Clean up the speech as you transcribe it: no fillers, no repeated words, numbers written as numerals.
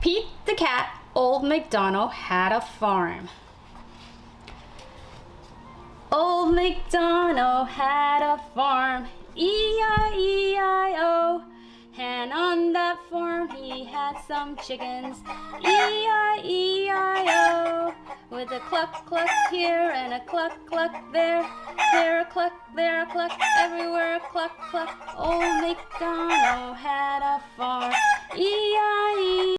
Pete the cat, old MacDonald had a farm. Old MacDonald had a farm, E-I-E-I-O. And on that farm he had some chickens, E-I-E-I-O. With a cluck cluck here and a cluck cluck there, there a cluck, there a cluck, everywhere a cluck cluck. Old MacDonald had a farm, E-I-E.